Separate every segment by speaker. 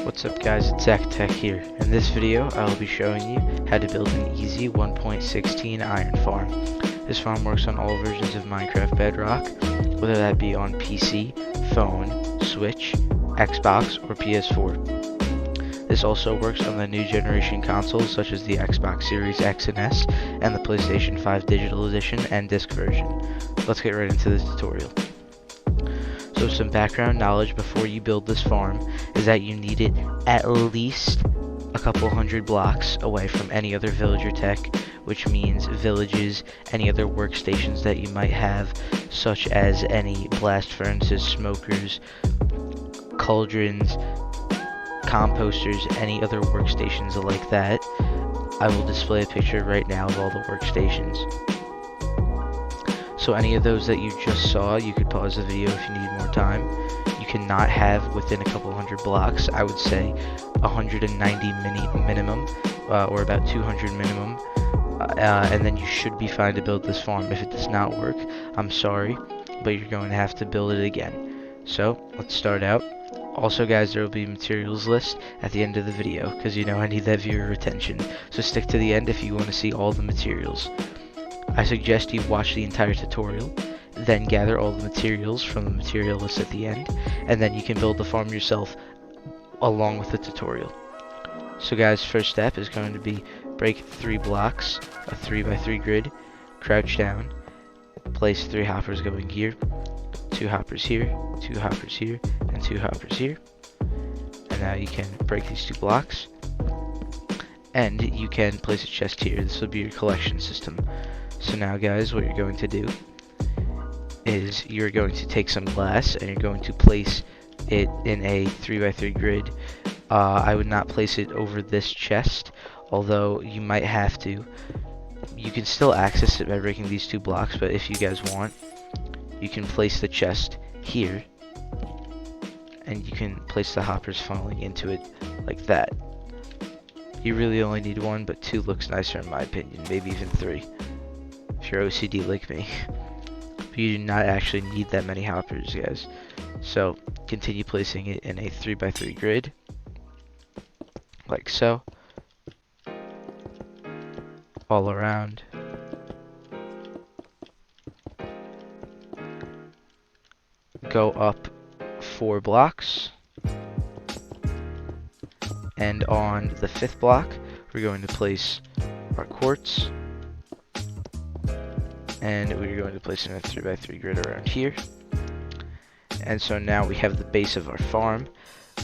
Speaker 1: What's up guys, it's Zach Tech here. In this video, I will be showing you how to build an easy 1.16 iron farm. This farm works on all versions of Minecraft Bedrock, whether that be on PC, phone, Switch, Xbox, or PS4. This also works on the new generation consoles such as the Xbox Series X and S and the PlayStation 5 Digital Edition and disc version. Let's get right into this tutorial. So some background knowledge before you build this farm is that you need it at least a couple hundred blocks away from any other villager tech, which means villages, any other workstations that you might have, such as any blast furnaces, smokers, cauldrons, composters, any other workstations like that. I will display a picture right now of all the workstations. So any of those that you just saw, you could pause the video if you need more time. You cannot have within a couple hundred blocks. I would say 190 minimum, or about 200 minimum, and then you should be fine to build this farm. If it does not work, I'm sorry, but you're going to have to build it again. So let's start out. Also guys, there will be materials list at the end of the video, because you know I need that viewer retention. So stick to the end if you want to see all the materials. I suggest you watch the entire tutorial, then gather all the materials from the material list at the end, and then you can build the farm yourself along with the tutorial. So guys, first step is going to be break 3 blocks, a 3x3 grid, crouch down, place 3 hoppers going here, 2 hoppers here, 2 hoppers here, and 2 hoppers here. And now you can break these 2 blocks, and you can place a chest here. This will be your collection system. So now guys, what you're going to do is you're going to take some glass and you're going to place it in a 3x3 grid. I would not place it over this chest, although you might have to. You can still access it by breaking these 2 blocks, but if you guys want, you can place the chest here, and you can place the hoppers funneling into it like that. You really only need 1, but 2 looks nicer in my opinion, maybe even 3. If you're OCD like me. But you do not actually need that many hoppers, guys. So continue placing it in a 3x3 grid, like so, all around. Go up 4 blocks, and on the 5th block we're going to place our quartz, and we're going to place in a 3x3 grid around here. And so now we have the base of our farm.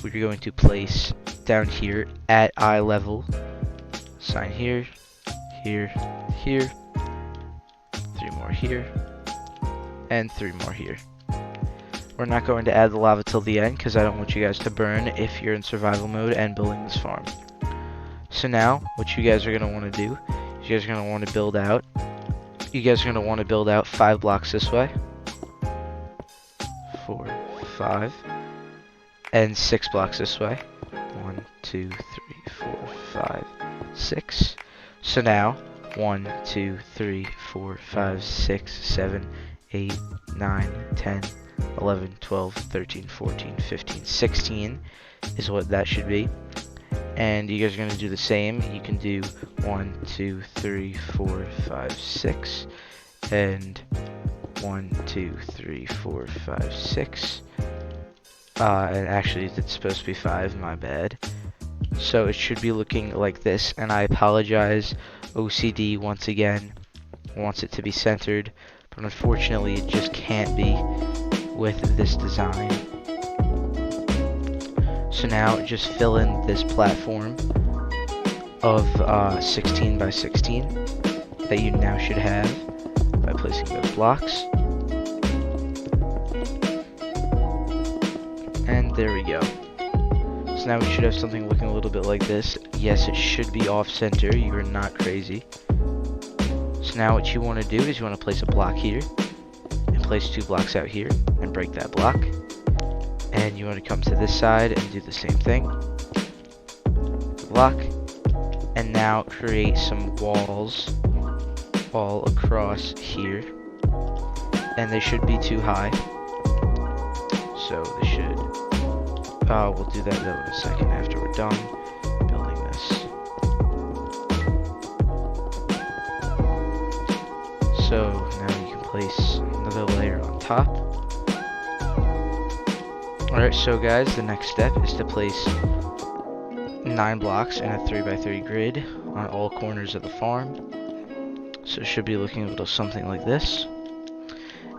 Speaker 1: We're going to place down here at eye level, sign here, here, here, 3 more here, and 3 more here. We're not going to add the lava till the end because I don't want you guys to burn if you're in survival mode and building this farm. So now what you guys are going to want to do, you guys are going to want to build out 5 blocks this way, 4, 5, and 6 blocks this way, 1, 2, 3, 4, 5, 6. So now 1, 2, 3, 4, 5, 6, 7, 8, 9, 10, 11, 12, 13, 14, 15, 16 is what that should be. And you guys are going to do the same. You can do 1, 2, 3, 4, 5, 6, and 1, 2, 3, 4, 5, 6. And actually, it's supposed to be 5, my bad. So it should be looking like this, and I apologize. OCD, once again, wants it to be centered, but unfortunately, it just can't be with this design. So now just fill in this platform of 16 by 16 that you now should have by placing those blocks. And there we go. So now we should have something looking a little bit like this. Yes, it should be off center. You are not crazy. So now what you want to do is you want to place a block here and place 2 blocks out here and break that block. And you want to come to this side and do the same thing. Block. And now create some walls all across here. And they should be too high. So they should We'll do that though in a second after we're done building this. So now you can place another layer on top. Alright, so guys, the next step is to place 9 blocks in a 3x3 grid on all corners of the farm. So it should be looking a little something like this.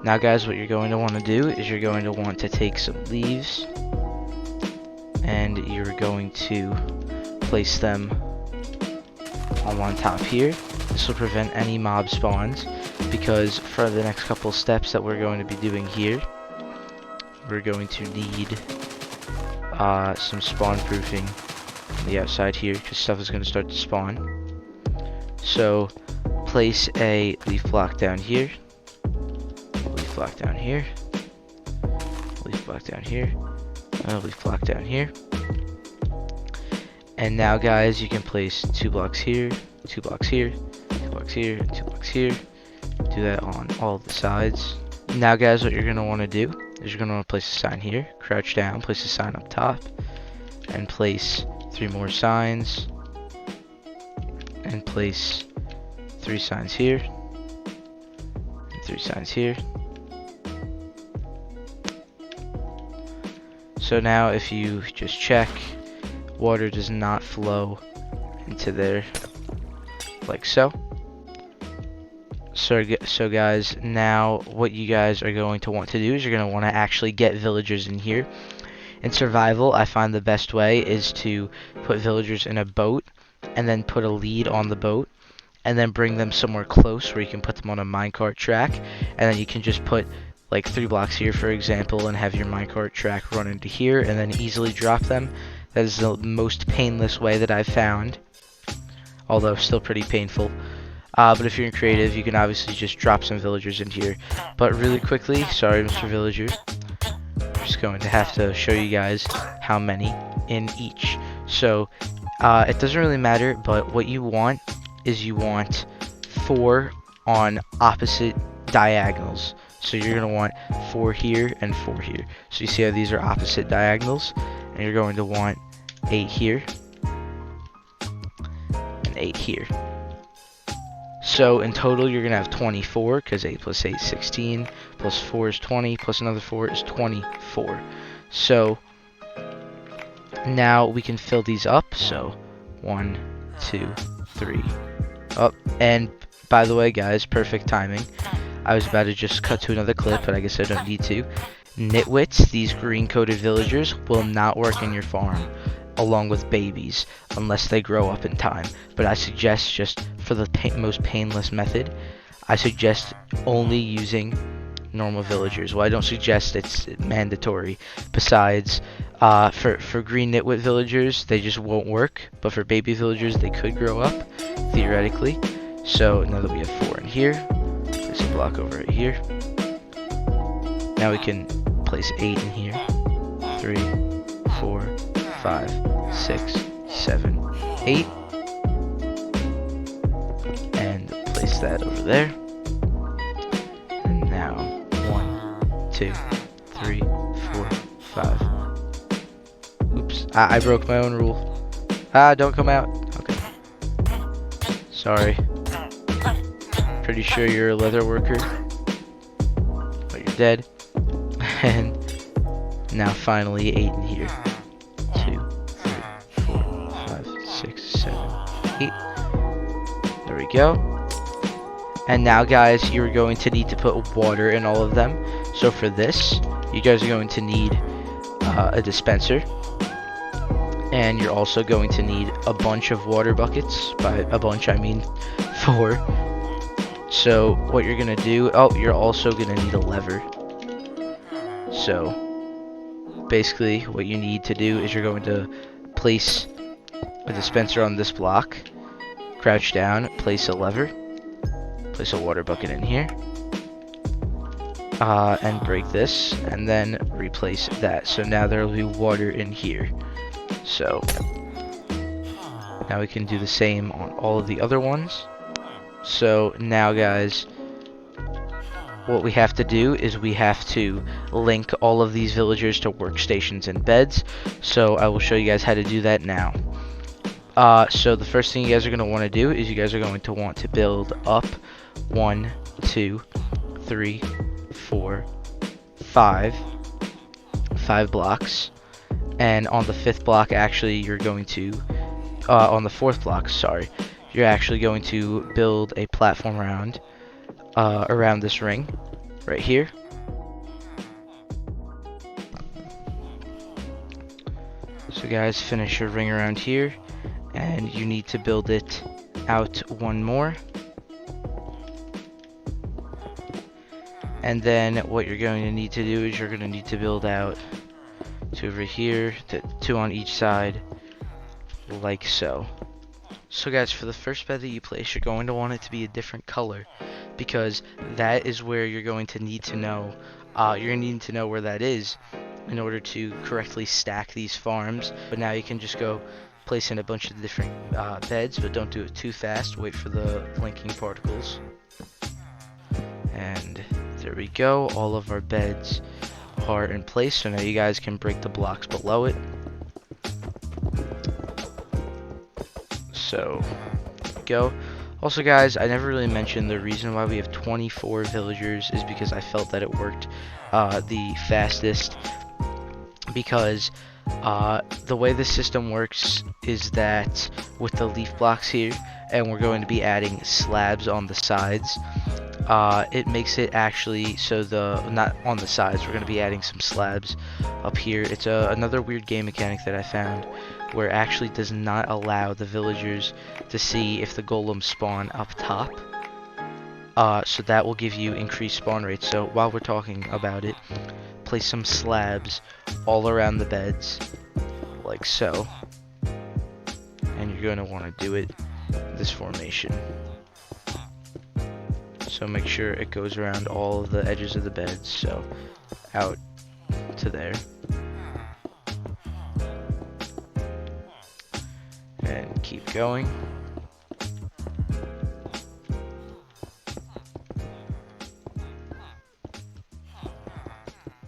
Speaker 1: Now guys, what you're going to want to do is you're going to want to take some leaves and you're going to place them on top here. This will prevent any mob spawns, because for the next couple steps that we're going to be doing here, we're going to need some spawn proofing on the outside here, because stuff is going to start to spawn. So place a leaf block down here, leaf block down here, leaf block down here, leaf block down here. And now guys, you can place 2 blocks here, 2 blocks here, 2 blocks here, 2 blocks here. Do that on all of the sides. Now guys, what you're going to want to do is you're going to want to place a sign here, crouch down, place a sign up top, and place 3 more signs, and place 3 signs here, and 3 signs here. So now if you just check, water does not flow into there like so. So guys, now what you guys are going to want to do is you're going to want to actually get villagers in here. In survival, I find the best way is to put villagers in a boat and then put a lead on the boat and then bring them somewhere close where you can put them on a minecart track, and then you can just put like 3 blocks here, for example, and have your minecart track run into here and then easily drop them. That is the most painless way that I've found, although still pretty painful. But if you're creative, you can obviously just drop some villagers in here. But really quickly, sorry Mr. Villager, I'm just going to have to show you guys how many in each. So it doesn't really matter, but what you want is you want 4 on opposite diagonals. So you're going to want 4 here and 4 here. So you see how these are opposite diagonals? And you're going to want 8 here and 8 here. So in total you're going to have 24, because 8 plus 8 is 16, plus 4 is 20, plus another 4 is 24. So now we can fill these up. So 1, 2, 3, up. And by the way guys, perfect timing. I was about to just cut to another clip, but I guess I don't need to. Nitwits, these green coated villagers, will not work in your farm along with babies unless they grow up in time. But I suggest, just for the most painless method, I suggest only using normal villagers. Well, I don't suggest it's mandatory. Besides, for green nitwit villagers, they just won't work. But for baby villagers, they could grow up, theoretically. So now that we have 4 in here, place a block over it here. Now we can place 8 in here. 3, 4, 5, 6, 7, 8. And place that over there. And now 1, 2, 3, 4, 5. Oops, I broke my own rule. Don't come out. Okay. Sorry. Pretty sure you're a leather worker, but you're dead. And now finally 8 in here. 2, 3, 4, 5, 6, 7, 8. There we go. And now guys, you're going to need to put water in all of them. So for this, you guys are going to need a dispenser. And you're also going to need a bunch of water buckets. By a bunch, I mean 4. So what you're going to do, you're also going to need a lever. So basically what you need to do is you're going to place a dispenser on this block, crouch down, place a lever, place a water bucket in here, and break this, and then replace that. So now there will be water in here. So now we can do the same on all of the other ones. So now guys, what we have to do is we have to link all of these villagers to workstations and beds. So I will show you guys how to do that now. So the first thing you guys are going to want to do is you guys are going to want to build up 1, 2, 3, 4, 5 blocks, and on the 5th block actually you're going to on the 4th block, sorry, you're actually going to build a platform around this ring right here. So guys, finish your ring around here, and you need to build it out one more. And then what you're going to need to do is you're going to need to build out 2 over here, 2 on each side, like so. So guys, for the first bed that you place, you're going to want it to be a different color, because that is where you're going to need to know, where that is in order to correctly stack these farms. But now you can just go place in a bunch of different beds, but don't do it too fast. Wait for the linking particles. And there we go, all of our beds are in place, so now you guys can break the blocks below it. So there we go. Also guys, I never really mentioned the reason why we have 24 villagers is because I felt that it worked the fastest, because the way the system works is that with the leaf blocks here, and we're going to be adding slabs on the sides, it makes it actually so not on the sides, we're going to be adding some slabs up here. It's another weird game mechanic that I found, where it actually does not allow the villagers to see if the golems spawn up top. So that will give you increased spawn rates. So while we're talking about it, place some slabs all around the beds, like so. And you're going to want to do it this formation. So make sure it goes around all of the edges of the beds, so out to there. And keep going.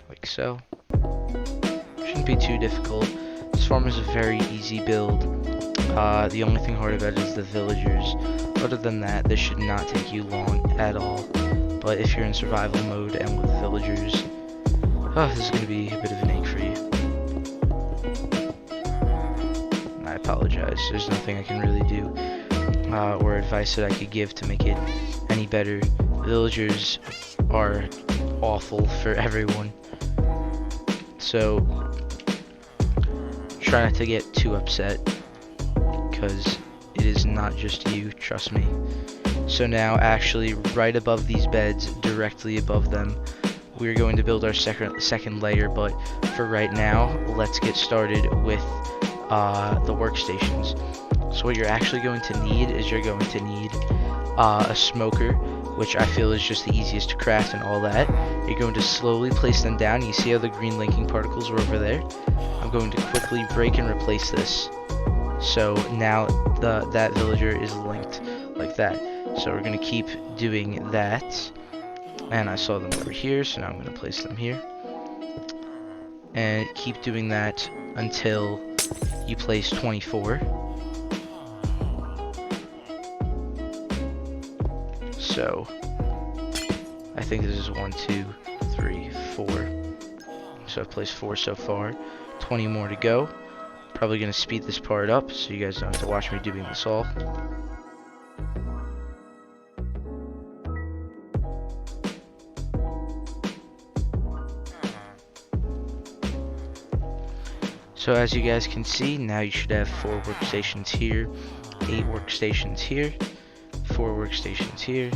Speaker 1: Like so. Shouldn't be too difficult. This farm is a very easy build. The only thing hard about it is the villagers. Other than that, this should not take you long at all. But if you're in survival mode and with villagers, this is going to be a bit of an ache for you. I apologize. There's nothing I can really do or advice that I could give to make it any better. Villagers are awful for everyone. So try not to get too upset, because it is not just you, trust me. So now actually right above these beds, directly above them, we're going to build our second layer, but for right now, let's get started with the workstations. So what you're actually going to need is you're going to need a smoker, which I feel is just the easiest to craft and all that. You're going to slowly place them down. You see how the green linking particles are over there? I'm going to quickly break and replace this. So now that villager is linked like that. So we're going to keep doing that. And I saw them over here, so now I'm going to place them here. And keep doing that until you place 24. So I think this is 1, 2, 3, 4. So I've placed 4 so far. 20 more to go. Probably going to speed this part up so you guys don't have to watch me doing this all. So as you guys can see, now you should have 4 workstations here, 8 workstations here, 4 workstations here,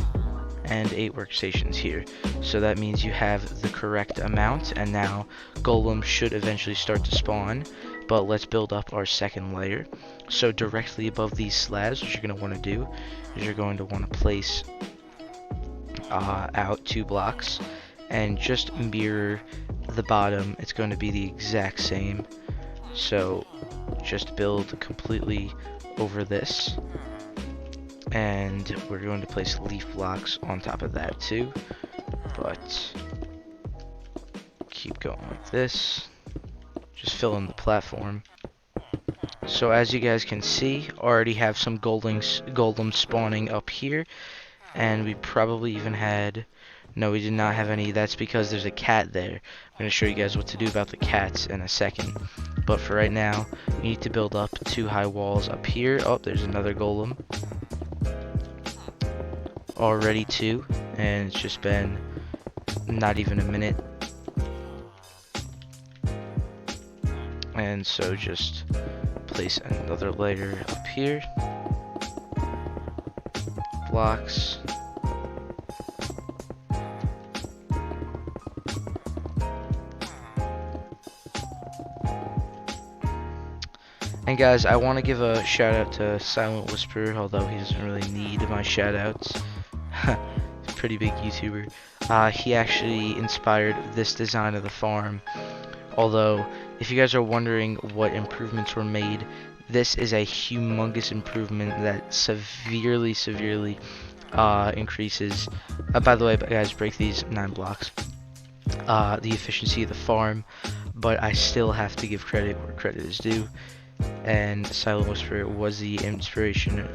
Speaker 1: and 8 workstations here. So that means you have the correct amount, and now golems should eventually start to spawn. But let's build up our second layer. So directly above these slabs, what you're going to want to do is you're going to want to place out 2 blocks and just mirror the bottom. It's going to be the exact same. So just build completely over this, and we're going to place leaf blocks on top of that too. but keep going like this. Just fill in the platform. So as you guys can see, already have some golems spawning up here, and we probably even had, no, we did not have any. That's because there's a cat there. I'm going to show you guys what to do about the cats in a second, but for right now you need to build up 2 high walls up here. Oh, there's another golem already too, and it's just been not even a minute. And so just place another layer up here, blocks, and guys, I want to give a shout out to SilentWhisperer, although he doesn't really need my shout outs. He's a pretty big YouTuber. He actually inspired this design of the farm, although if you guys are wondering what improvements were made, this is a humongous improvement that severely increases, by the way guys, break these 9 blocks, the efficiency of the farm, but I still have to give credit where credit is due, and SilentWhisperer was the inspiration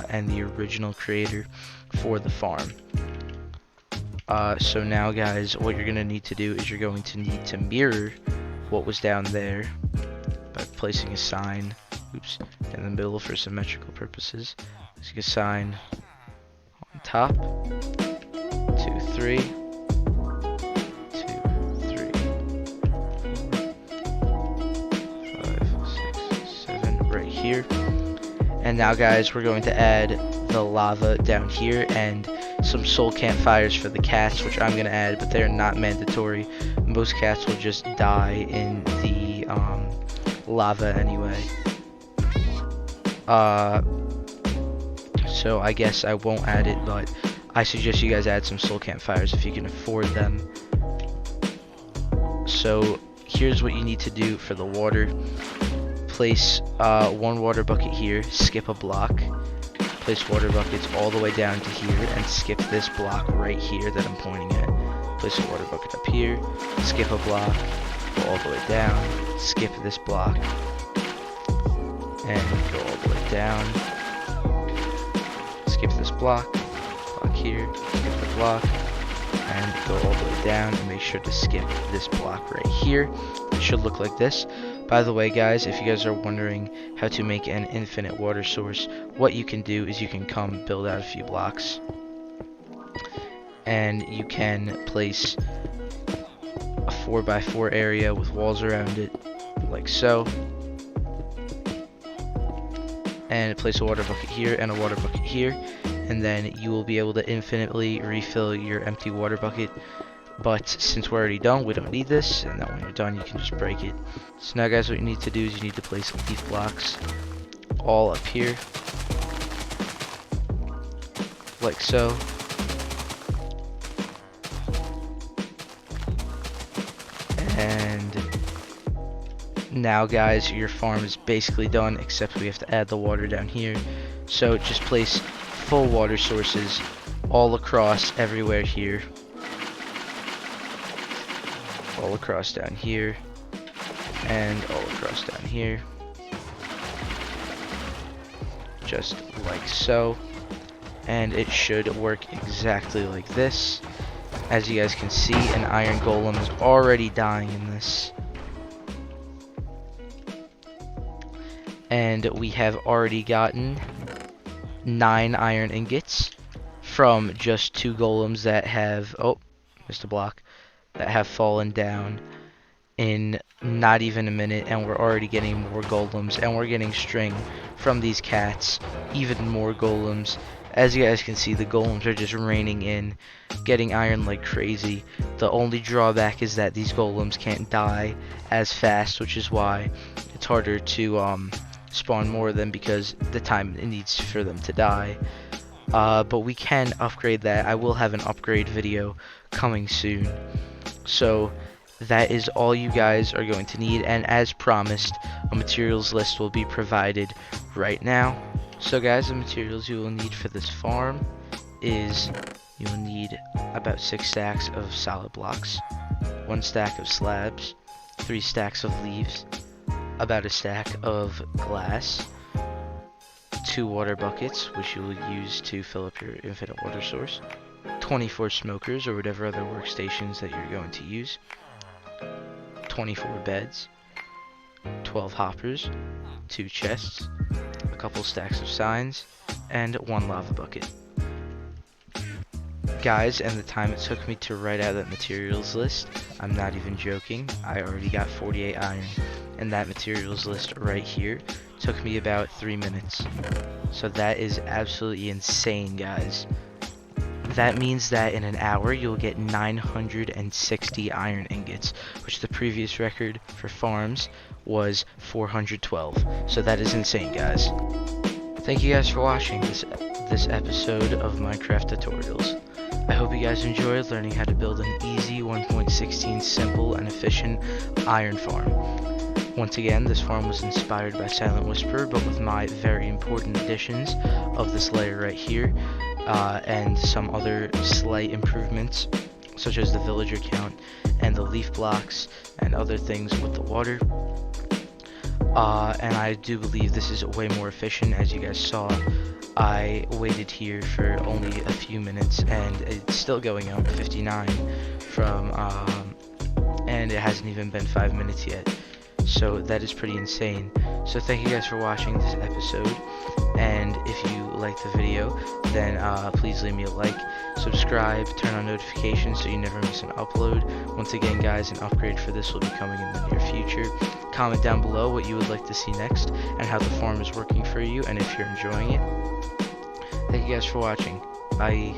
Speaker 1: and the original creator for the farm. So now guys, what you're going to need to do is you're going to need to mirror what was down there by placing a sign, oops, in the middle for symmetrical purposes. Placing a sign on top, 2, 3, 2, 3, 4, 5, 6, 7, right here. And now guys, we're going to add the lava down here and some soul campfires for the cats, which I'm going to add, but they're not mandatory. Most cats will just die in the lava anyway. So I guess I won't add it, but I suggest you guys add some soul campfires if you can afford them. So here's what you need to do for the water. Place 1 water bucket here, skip a block. Place water buckets all the way down to here and skip this block right here that I'm pointing at. Place a water bucket up here, skip a block, go all the way down, skip this block, and go all the way down. Skip this block here, skip the block, and go all the way down, and make sure to skip this block right here. It should look like this. By the way guys, if you guys are wondering how to make an infinite water source, what you can do is you can come build out a few blocks, and you can place a 4x4 area with walls around it, like so, and place a water bucket here and a water bucket here, and then you will be able to infinitely refill your empty water bucket. But since we're already done, we don't need this, and then when you're done you can just break it. So now guys, what you need to do is you need to place leaf blocks all up here, like so. And now guys, your farm is basically done, except we have to add the water down here. So just place full water sources all across everywhere here, all across down here, and all across down here, just like so. And it should work exactly like this. As you guys can see, an iron golem is already dying in this, and we have already gotten 9 iron ingots from just 2 golems that have, oh, missed a block, that have fallen down in not even a minute, and we're already getting more golems, and we're getting string from these cats, even more golems. As you guys can see, the golems are just raining in, getting iron like crazy. The only drawback is that these golems can't die as fast, which is why it's harder to spawn more of them, because the time it needs for them to die. But we can upgrade that. I will have an upgrade video coming soon. So that is all you guys are going to need, and as promised, a materials list will be provided right now. So guys, the materials you will need for this farm is you'll need about 6 stacks of solid blocks, 1 stack of slabs, 3 stacks of leaves, about a stack of glass, 2 water buckets, which you will use to fill up your infinite water source, 24 smokers or whatever other workstations that you're going to use, 24 beds, 12 hoppers, 2 chests, a couple stacks of signs, and 1 lava bucket. Guys, and the time it took me to write out that materials list, I'm not even joking, I already got 48 iron, and that materials list right here took me about 3 minutes. So that is absolutely insane, guys. That means that in an hour you'll get 960 iron ingots, which the previous record for farms was 412. So that is insane, guys. Thank you guys for watching this episode of Minecraft Tutorials. I hope you guys enjoyed learning how to build an easy 1.16 simple and efficient iron farm. Once again, this farm was inspired by SilentWhisperer, but with my very important additions of this layer right here, and some other slight improvements, such as the villager count and the leaf blocks and other things with the water. And I do believe this is way more efficient. As you guys saw, I waited here for only a few minutes and it's still going up, 59 from, and it hasn't even been 5 minutes yet. So that is pretty insane. So thank you guys for watching this episode, and if you liked the video, then please leave me a like, subscribe, turn on notifications so you never miss an upload. Once again, guys, an upgrade for this will be coming in the near future. Comment down below what you would like to see next and how the farm is working for you and if you're enjoying it. Thank you guys for watching. Bye.